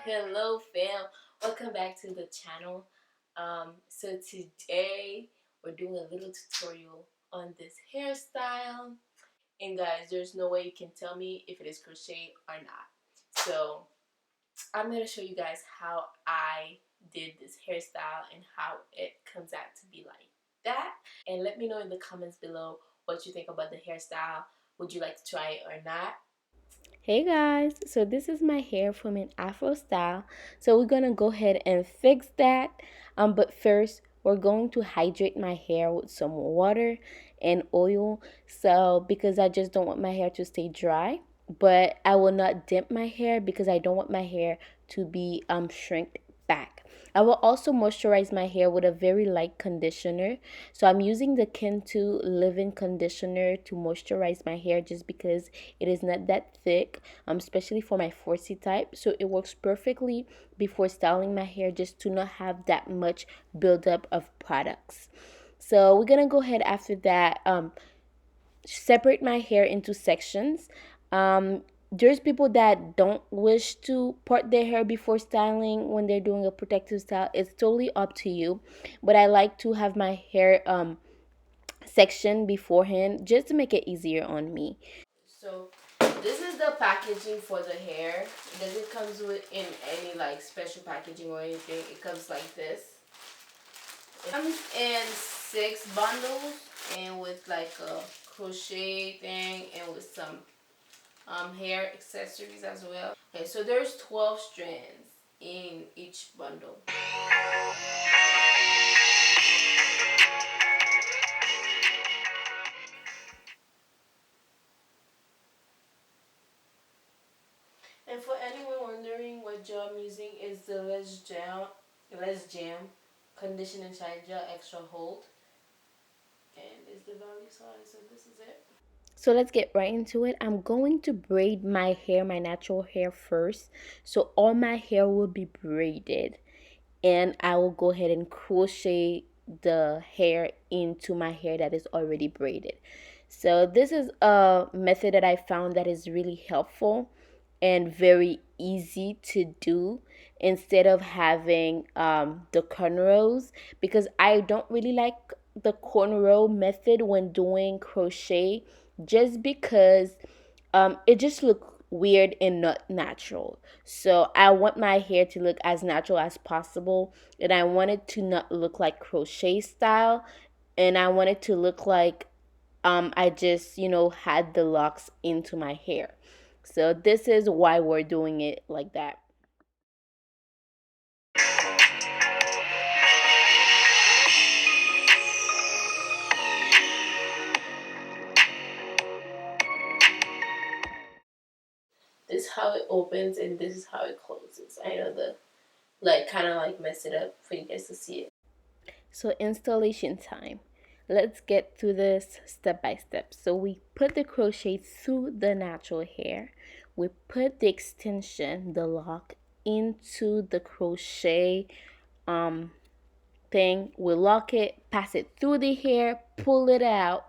Hello fam, welcome back to the channel. So today we're doing a little tutorial on this hairstyle, and guys, there's no way you can tell me if it is crochet or not. So I'm gonna show you guys how I did this hairstyle and how it comes out to be like that. And let me know in the comments below what you think about the hairstyle. Would you like to try it or not? Hey guys, so this is my hair from an Afro style. So we're gonna go ahead and fix that. But first we're going to hydrate my hair with some water and oil. So because I just don't want my hair to stay dry, but I will not damp my hair because I don't want my hair to be shrinked back. I will also moisturize my hair with a very light conditioner. So I'm using the Kin2 Living Conditioner to moisturize my hair just because it is not that thick, especially for my 4C type. So it works perfectly before styling my hair just to not have that much buildup of products. So we're gonna go ahead after that, separate my hair into sections. There's people that don't wish to part their hair before styling when they're doing a protective style. It's totally up to you, but I like to have my hair section beforehand just to make it easier on me. So this is the packaging for the hair. It doesn't comes with in any like special packaging or anything. It comes like this. It comes in 6 bundles and with like a crochet thing and with some hair accessories as well. Okay, so there's 12 strands in each bundle. And for anyone wondering what gel I'm using is the Let's Jam Condition and Shine Gel Extra Hold. And is the value size, so this is it. So let's get right into it. I'm going to braid my hair, my natural hair first. So all my hair will be braided. And I will go ahead and crochet the hair into my hair that is already braided. So this is a method that I found that is really helpful and very easy to do instead of having the cornrows, because I don't really like the cornrow method when doing crochet, just because it just looks weird and not natural. So I want my hair to look as natural as possible, and I want it to not look like crochet style, and I want it to look like I just, had the locks into my hair. So this is why we're doing it like that. This is how it opens and this is how it closes. I know the like kind of like mess it up for you guys to see it. So installation time. Let's get through this step by step. So we put the crochet through the natural hair. We put the extension, the lock, into the crochet thing. We lock it, pass it through the hair, pull it out,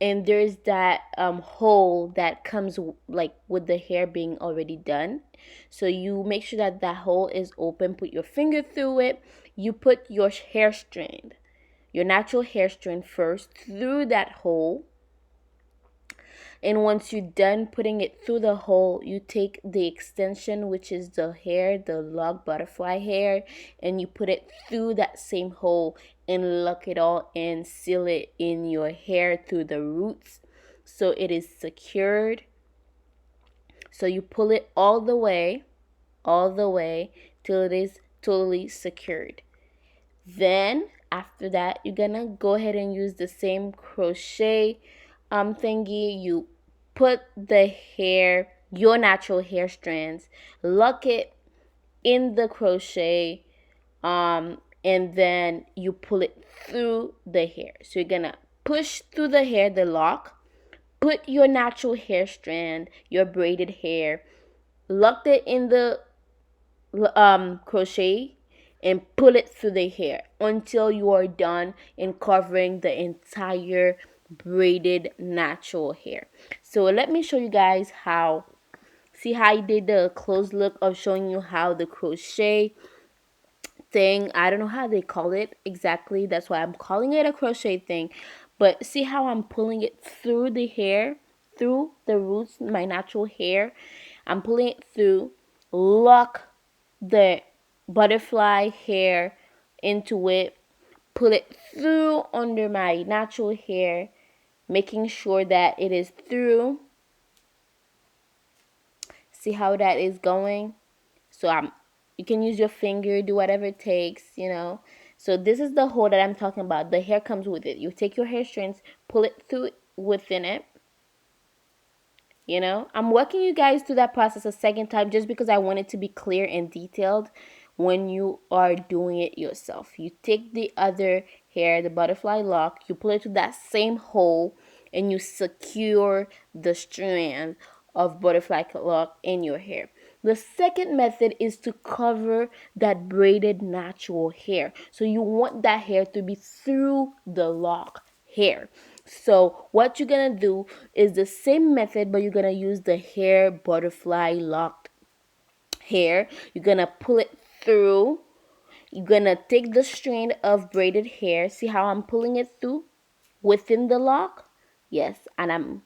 and there's that hole that comes like with the hair being already done. So you make sure that that hole is open, put your finger through it, you put your hair strand, your natural hair strand first through that hole, and once you're done putting it through the hole, you take the extension, which is the hair, the log butterfly hair, and you put it through that same hole and lock it all and seal it in your hair through the roots so it is secured. So you pull it all the way till it is totally secured. Then after that, you're gonna go ahead and use the same crochet thingy. You put the hair, your natural hair strands, lock it in the crochet, and then you pull it through the hair. So you're gonna push through the hair, the lock, put your natural hair strand, your braided hair, locked it in the crochet, and pull it through the hair until you are done in covering the entire braided natural hair. So let me show you guys how. See how I did the close look of showing you how the crochet thing, I don't know how they call it exactly, that's why I'm calling it a crochet thing, but see how I'm pulling it through the hair, through the roots, my natural hair. I'm pulling it through, lock the butterfly hair into it, pull it through under my natural hair, making sure that it is through. See how that is going? So you can use your finger, do whatever it takes, you know. So this is the hole that I'm talking about. The hair comes with it. You take your hair strands, pull it through within it, you know. I'm walking you guys through that process a second time just because I want it to be clear and detailed when you are doing it yourself. You take the other hair, the butterfly lock, you pull it to that same hole, and you secure the strand of butterfly lock in your hair. The second method is to cover that braided natural hair. So you want that hair to be through the lock hair. So what you're gonna do is the same method, but you're gonna use the hair butterfly locked hair. You're gonna pull it through. You're gonna take the strand of braided hair. See how I'm pulling it through within the lock? Yes, and I'm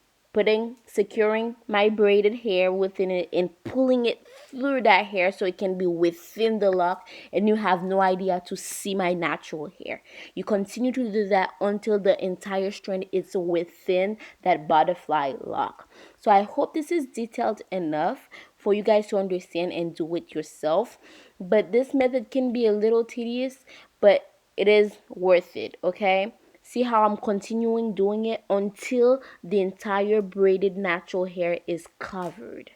securing my braided hair within it and pulling it through that hair so it can be within the lock, and you have no idea to see my natural hair. You continue to do that until the entire strand is within that butterfly lock. So I hope this is detailed enough for you guys to understand and do it yourself. But this method can be a little tedious, but it is worth it, okay? See how I'm continuing doing it until the entire braided natural hair is covered.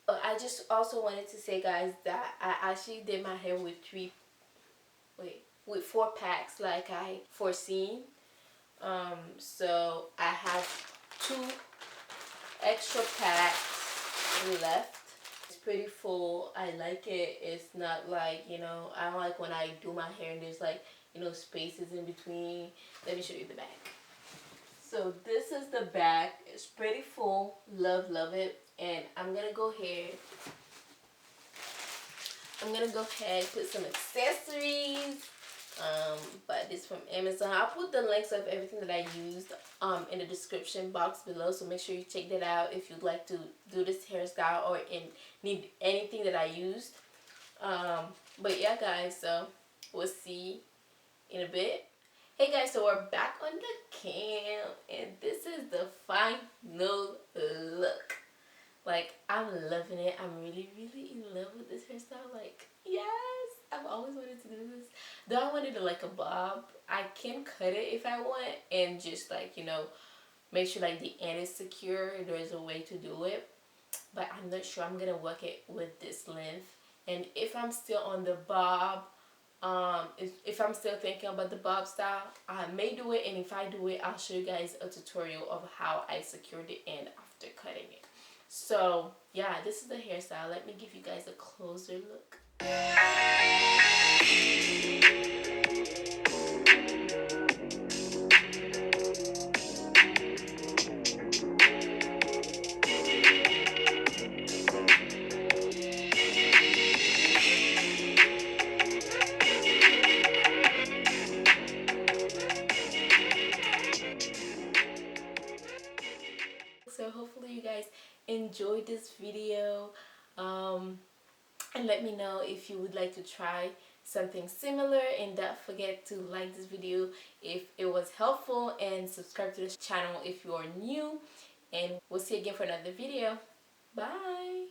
I just also wanted to say, guys, that I actually did my hair with with 4 packs, like I foreseen. So I have 2 extra packs left. It's pretty full. I like it. It's not like, I don't like when I do my hair and there's like, spaces in between. Let me show you the back. So this is the back. It's pretty full. Love it. And I'm gonna go ahead. Put some accessories. But this from Amazon. I'll put the links of everything that I used in the description box below. So make sure you check that out if you'd like to do this hairstyle or need anything that I used. But yeah, guys. So we'll see in a bit. Hey guys, so we're back on the cam, and this is the final look. Like, I'm loving it. I'm really in love with this hairstyle. Like, yes, I've always wanted to do this. Though I wanted to like a bob, I can cut it if I want and just like, make sure like the end is secure. There's a way to do it, but I'm not sure I'm gonna work it with this length. And if I'm still on the bob, if I'm still thinking about the bob style, I may do it, and if I do it, I'll show you guys a tutorial of how I secure the end after cutting it. So yeah, this is the hairstyle. Let me give you guys a closer look. So hopefully you guys enjoyed this video, and let me know if you would like to try something similar, and don't forget to like this video if it was helpful, and subscribe to this channel if you are new, and we'll see you again for another video. Bye.